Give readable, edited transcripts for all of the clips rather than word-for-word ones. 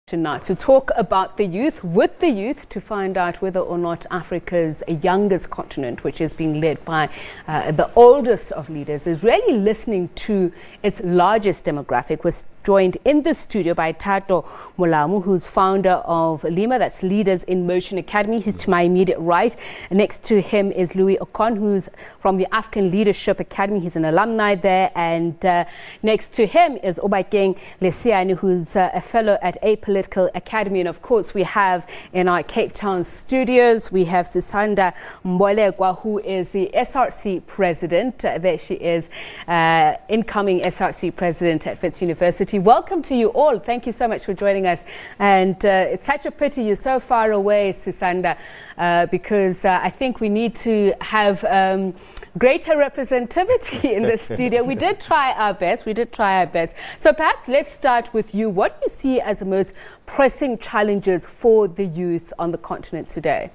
Tonight to talk about the youth, with the youth, to find out whether or not Africa's youngest continent, which is being led by the oldest of leaders, is really listening to its largest demographic. We're joined in the studio by Tato Molamu, who's founder of Lima, that's Leaders in Motion Academy. He's to my immediate right. Next to him is Louis Okon, who's from the African Leadership Academy. He's an alumni there. And next to him is Obakeng Lesiani, who's a fellow at A Political Academy. And of course, we have in our Cape Town studios, we have Sisanda Mbolegwa, who is the SRC president. There she is, incoming SRC president at Wits University. Welcome to you all. Thank you so much for joining us. And it's such a pity you're so far away, Sisanda, because I think we need to have greater representativity in the studio. We did try our best. So perhaps let's start with you. What do you see as the most pressing challenges for the youth on the continent today?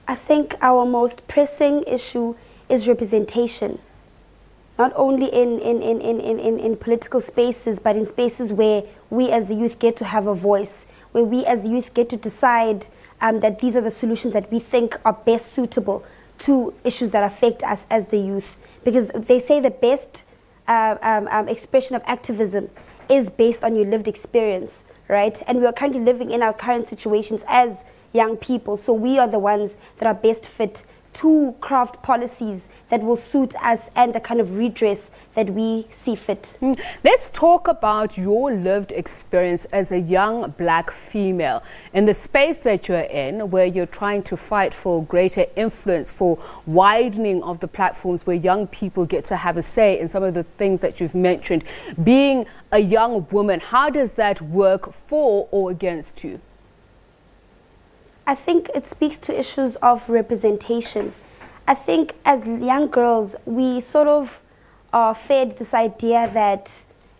I think our most pressing issue is representation. Not only in political spaces, but in spaces where we as the youth get to have a voice, where we as the youth get to decide that these are the solutions that we think are best suitable to issues that affect us as the youth. Because they say the best expression of activism is based on your lived experience, right? And we are currently living in our current situations as young people, so we are the ones that are best fit to craft policies that will suit us and the kind of redress that we see fit. Let's talk about your lived experience as a young black female in the space that you're in, where you're trying to fight for greater influence, for widening of the platforms where young people get to have a say in some of the things that you've mentioned. Being a young woman, how does that work for or against you? I think it speaks to issues of representation. I think as young girls, we sort of are fed this idea that,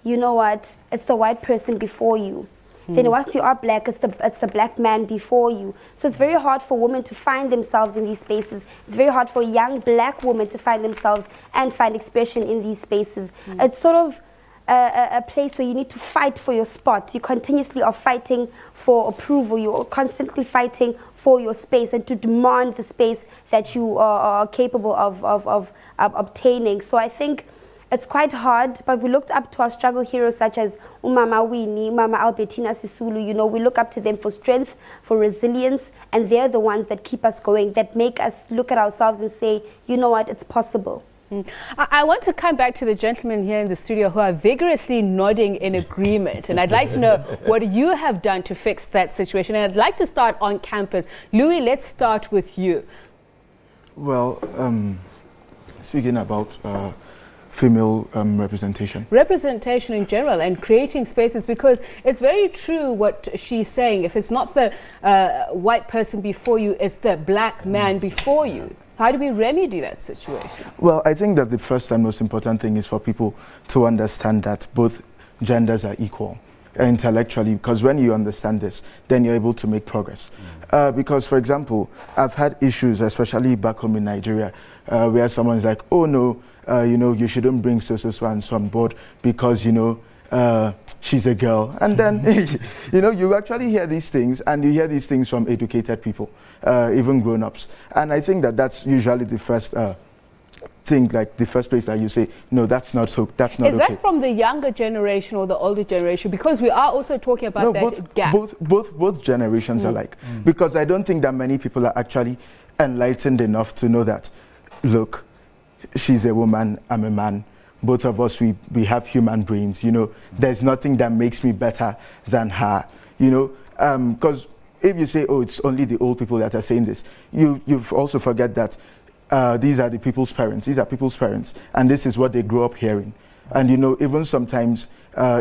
you know what, it's the white person before you. Then once you are black, it's the black man before you. So it's very hard for women to find themselves in these spaces. It's very hard for young black women to find themselves and find expression in these spaces. It's sort of a place where you need to fight for your spot. You continuously are fighting for approval. You're constantly fighting for your space and to demand the space that you are capable of obtaining. So I think it's quite hard, but we looked up to our struggle heroes such as Umama Winnie, Mama Albertina Sisulu. You know, we look up to them for strength, for resilience, and they're the ones that keep us going, that make us look at ourselves and say, you know what, it's possible. I want to come back to the gentlemen here in the studio who are vigorously nodding in agreement, and I'd like to know what you have done to fix that situation. And I'd like to start on campus. Louis, let's start with you. Well, speaking about female representation. Representation in general and creating spaces, because it's very true what she's saying. If it's not the white person before you, it's the black man before you. How do we remedy that situation? Well, I think that the first and most important thing is for people to understand that both genders are equal intellectually, because when you understand this, then you're able to make progress. Because, for example, I've had issues, especially back home in Nigeria, where someone's like, oh no, you know, you shouldn't bring so and so on board because, you know, she's a girl. And then, you know, you actually hear these things, and you hear these things from educated people, even grown-ups. And I think that that's usually the first thing, like the first place that you say, no, that's not so, that's not okay. Is that from the younger generation or the older generation? Because we are also talking about that gap. Both generations alike. Because I don't think that many people are actually enlightened enough to know that, look, she's a woman, I'm a man. Both of us, we have human brains, you know. There's nothing that makes me better than her, you know. Because if you say, oh, it's only the old people that are saying this, you've also forget that these are the people's parents. These are people's parents. And this is what they grew up hearing. And, you know, even sometimes,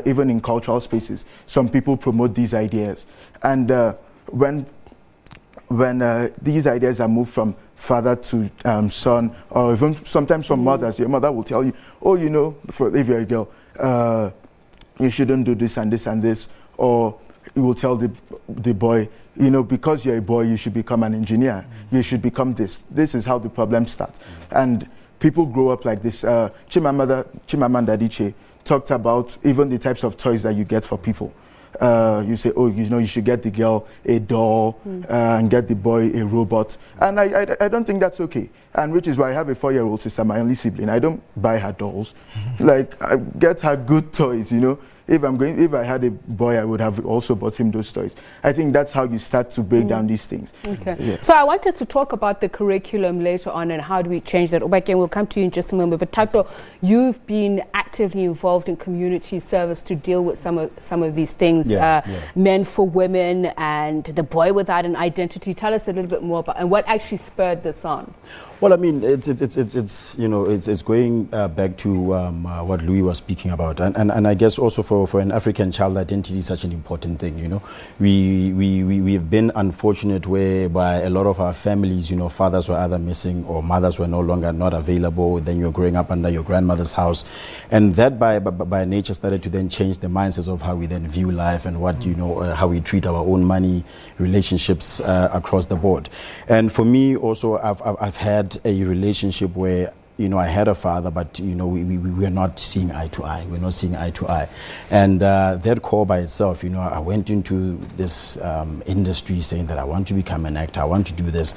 even in cultural spaces, some people promote these ideas. And when these ideas are moved from father to son, or even sometimes from mothers, your mother will tell you, oh, you know, if you're a girl, you shouldn't do this and this and this, or you will tell the boy, you know, because you're a boy, you should become an engineer, you should become this. This is how the problem starts. And people grow up like this. Chimamanda Adichie talked about even the types of toys that you get for people. you say, oh, you should get the girl a doll and get the boy a robot. And I don't think that's okay. And which is why I have a 4-year-old sister, my only sibling. I don't buy her dolls. Like, I get her good toys, If I had a boy, I would have also bought him those toys. I think that's how you start to break down these things. Okay. Yeah. So I wanted to talk about the curriculum later on and how do we change that. Again, we'll come to you in just a moment. But Thato, you've been actively involved in community service to deal with some of these things. Men for women and the boy without an identity. Tell us a little bit more about and what actually spurred this on. Well, I mean, it's going back to what Louis was speaking about, and I guess also for an African child, identity is such an important thing. We've been unfortunate whereby a lot of our families, fathers were either missing or mothers were no longer not available. Then you're growing up under your grandmother's house, and that by nature started to then change the mindsets of how we then view life and what how we treat our own money, relationships across the board. And for me also, I've had a relationship where I had a father, but we were not seeing eye to eye. We're not seeing eye to eye, and that core by itself, I went into this industry saying that I want to become an actor, I want to do this,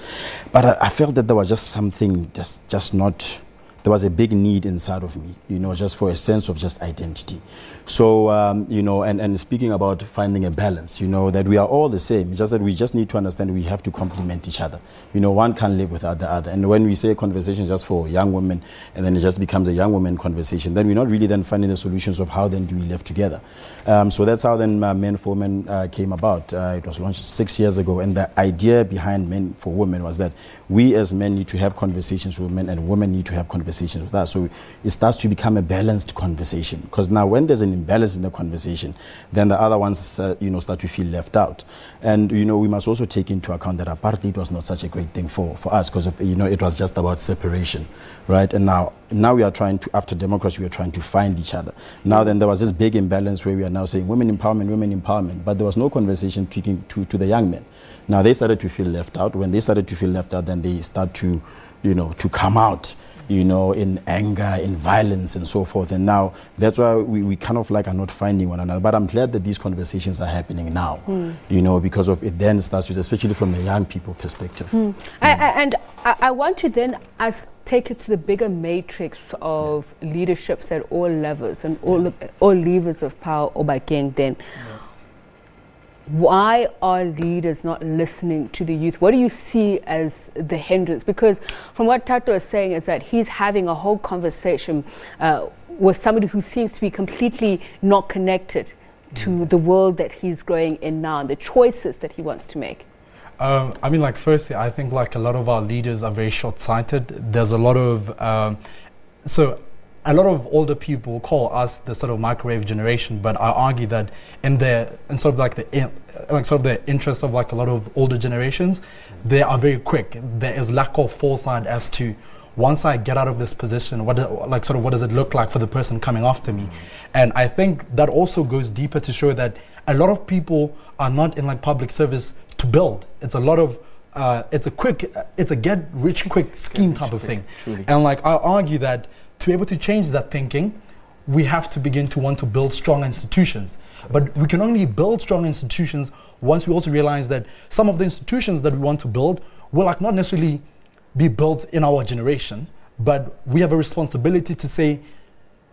but I felt that there was just something just not. There was a big need inside of me, just for a sense of just identity. So, and speaking about finding a balance, that we are all the same. It's just that we just need to understand we have to complement each other. One can't live without the other. And when we say conversation just for young women, and then it just becomes a young woman conversation, then we're not really then finding the solutions of how then do we live together. So that's how then Men for Women came about. It was launched 6 years ago. And the idea behind Men for Women was that we as men need to have conversations with women and women need to have conversations with us. So it starts to become a balanced conversation. Because now when there's an imbalance in the conversation, then the other ones start to feel left out. And we must also take into account that apartheid was not such a great thing for us because of it was just about separation, right? And now we are trying to, after democracy, we are trying to find each other. Now then there was this big imbalance where we are now saying women empowerment, but there was no conversation speaking to the young men. Now they started to feel left out. When they started to feel left out, then they start to to come out in anger, in violence and so forth. And now that's why we kind of like are not finding one another. But I'm glad that these conversations are happening now, because of it then starts with, especially from the young people perspective. And I want to then take it to the bigger matrix of leaderships at all levels and all levers of power Obakeng then. Yes. Why are leaders not listening to the youth? What do you see as the hindrance? Because from what Thato is saying is that he's having a whole conversation with somebody who seems to be completely not connected to the world that he's growing in now and the choices that he wants to make. Firstly, I think a lot of our leaders are very short-sighted. There's a lot of a lot of older people call us the sort of microwave generation, but I argue that in the interest of a lot of older generations, they are very quick. There is lack of foresight as to, once I get out of this position, what does it look like for the person coming after me? And I think that also goes deeper to show that a lot of people are not in public service to build. It's a lot of it's a get rich quick scheme type of thing. Truly. And I argue that to be able to change that thinking, we have to begin to want to build strong institutions. But we can only build strong institutions once we also realize that some of the institutions that we want to build will not necessarily be built in our generation, but we have a responsibility to say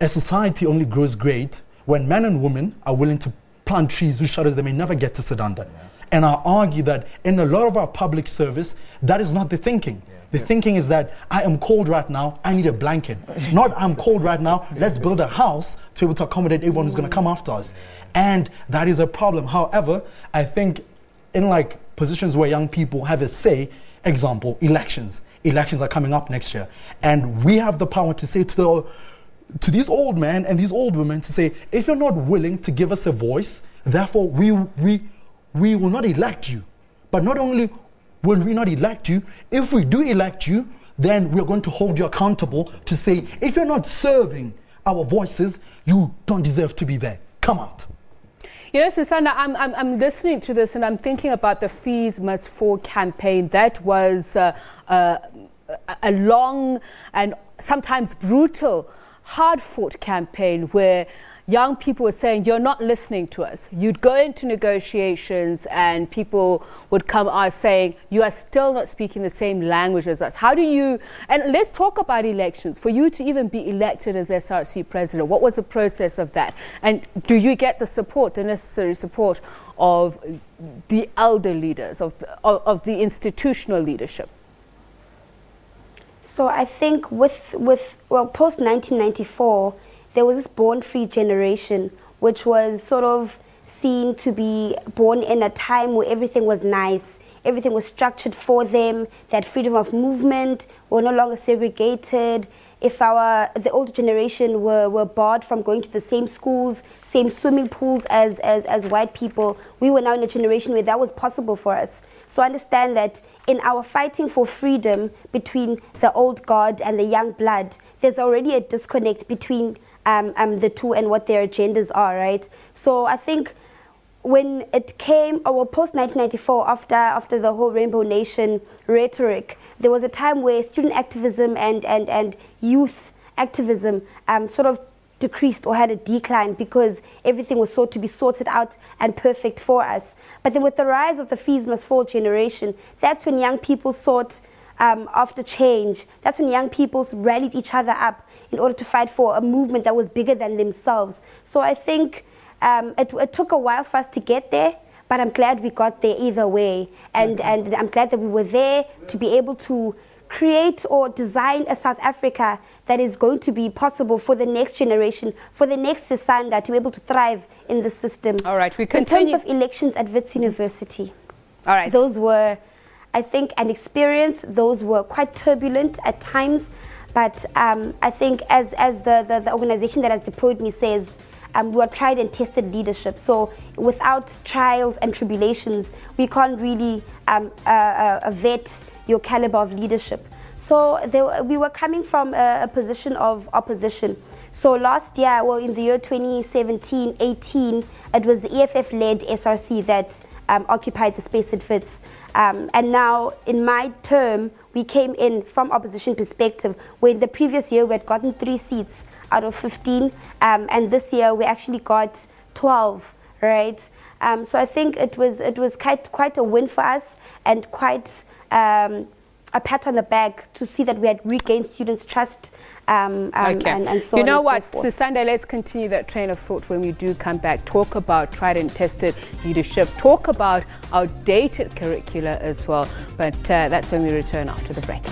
a society only grows great when men and women are willing to plant trees whose shadows they may never get to sit under. Yeah. And I argue that in a lot of our public service, that is not the thinking. Yeah. The thinking is that I am cold right now, I need a blanket. Not I'm cold right now, let's build a house to be able to accommodate everyone who's going to come after us. And that is a problem. However, I think in positions where young people have a say, example, elections. Elections are coming up next year. And we have the power to say to these old men and these old women to say, if you're not willing to give us a voice, therefore we will not elect you. But not only will we not elect you, if we do elect you, then we're going to hold you accountable to say, if you're not serving our voices, you don't deserve to be there. Come out. Susanna, I'm listening to this and I'm thinking about the Fees Must Fall campaign. That was a long and sometimes brutal, hard-fought campaign where young people were saying, you're not listening to us. You'd go into negotiations and people would come out saying, you are still not speaking the same language as us. How do you, and let's talk about elections. For you to even be elected as SRC president, what was the process of that? And do you get the support, the necessary support of the elder leaders, of the institutional leadership? So I think post-1994, there was this born-free generation, which was sort of seen to be born in a time where everything was nice. Everything was structured for them. They had freedom of movement, were no longer segregated. If the older generation were barred from going to the same schools, same swimming pools as white people, we were now in a generation where that was possible for us. So understand that in our fighting for freedom between the old guard and the young blood, there's already a disconnect between the two and what their agendas are, right? So I think when it came, post-1994, after the whole Rainbow Nation rhetoric, there was a time where student activism and youth activism sort of decreased or had a decline because everything was sought to be sorted out and perfect for us. But then with the rise of the Fees Must Fall generation, that's when young people sought after change. That's when young people rallied each other up in order to fight for a movement that was bigger than themselves. So I think it took a while for us to get there, but I'm glad we got there either way. And I'm glad that we were there to be able to create or design a South Africa that is going to be possible for the next generation, for the next Sisanda to be able to thrive in the system. All right, we continue. In terms of elections at Wits University, all right, those were, I think, an experience. Those were quite turbulent at times, but I think as the organization that has deployed me says, we are tried and tested leadership. So without trials and tribulations, we can't really vet your caliber of leadership. So we were coming from a position of opposition. So last year, well, in the year 2017-18, it was the EFF-led SRC that occupied the space at Wits. And now, in my term, we came in from opposition perspective, where in the previous year we had gotten 3 seats out of 15, and this year we actually got 12, right? So I think it was quite a win for us, and quite a pat on the back to see that we had regained students' trust. And so you know on what, and so forth. Sisanda, let's continue that train of thought when we do come back. Talk about tried and tested leadership. Talk about outdated curricula as well. But that's when we return after the break.